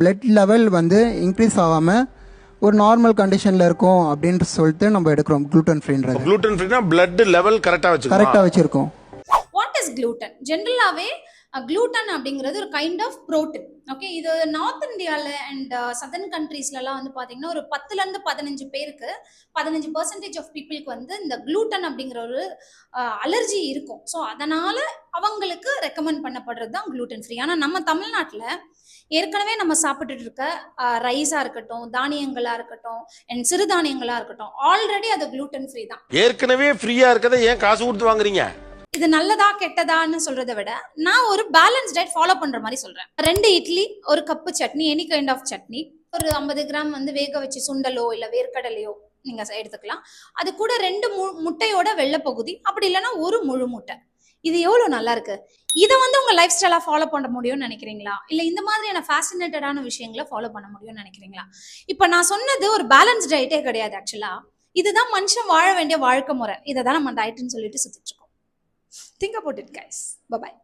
Blood level வந்து increase ஆகாமல் ஒரு நார்மல் கண்டிஷனில் இருக்கும் அப்படின்னு சொல்லிட்டு நம்ம எடுக்கிறோம் gluten ஃப்ரீன்றது. gluten ஃப்ரீனா blood லெவல் கரெக்டாக வச்சுருக்கோம். What is gluten? ஜென்ரலாகவே gluten அப்படிங்கிறது ஒரு கைண்ட் ஆஃப் ப்ரோட்டீன். ஓகே, இது நார்த் இந்தியாவில் அண்ட் சதர்ன் கண்ட்ரீஸ்லலாம் வந்து பார்த்தீங்கன்னா ஒரு 10லேருந்து 15 பேருக்கு 15% ஆஃப் பீப்புளுக்கு வந்து இந்த gluten அப்படிங்கிற ஒரு அலர்ஜி இருக்கும். ஸோ அதனால அவங்களுக்கு ரெக்கமெண்ட் பண்ணப்படுறது தான் gluten ஃப்ரீ. ஆனால் நம்ம தமிழ்நாட்டில் ஏற்கனவே நம்ம சாப்பிட்டுட்டு இருக்க ரைஸா இருக்கட்டும், தானியங்களா இருக்கட்டும் அண்ட் சிறுதானியங்களா இருக்கட்டும், ஆல்ரெடி அது gluten ஃப்ரீ தான். ஏற்கனவே ஃப்ரீயா இருக்கதை ஏன் காசு கொடுத்து வாங்குறீங்க? இது நல்லதா கெட்டதான்னு சொல்றதை விட நான் ஒரு பேலன்ஸ் டயட் ஃபாலோ பண்ற மாதிரி சொல்றேன். 2 இட்லி, ஒரு cup chutney, any kind of chutney, ஒரு 50 கிராம் வந்து வேக வச்சு சுண்டலோ இல்ல வேர்க்கடலையோ நீங்க எடுத்துக்கலாம். அது கூட 2 முட்டையோட வெள்ளை பகுதி, அப்படி இல்லைன்னா ஒரு முழு முட்டை. இது எவ்வளவு நல்லா இருக்கு. இதை வந்து உங்க லைஃப் ஸ்டைலா ஃபாலோ பண்ண முடியும்னு நினைக்கிறீங்களா? இல்ல இந்த மாதிரியான ஃபேசினேட்டடான விஷயங்களை ஃபாலோ பண்ண முடியும்னு நினைக்கிறீங்களா? இப்ப நான் சொன்னது ஒரு பேலன்ஸ் டயட்டே கிடையாது. ஆக்சுவலா இதுதான் மனுஷன் வாழ வேண்டிய வாழ்க்கை முறை. இதை தான் நம்ம டயட்னு சொல்லிட்டு சுத்திட்டு இருக்கோம். Think about it, guys. Bye bye.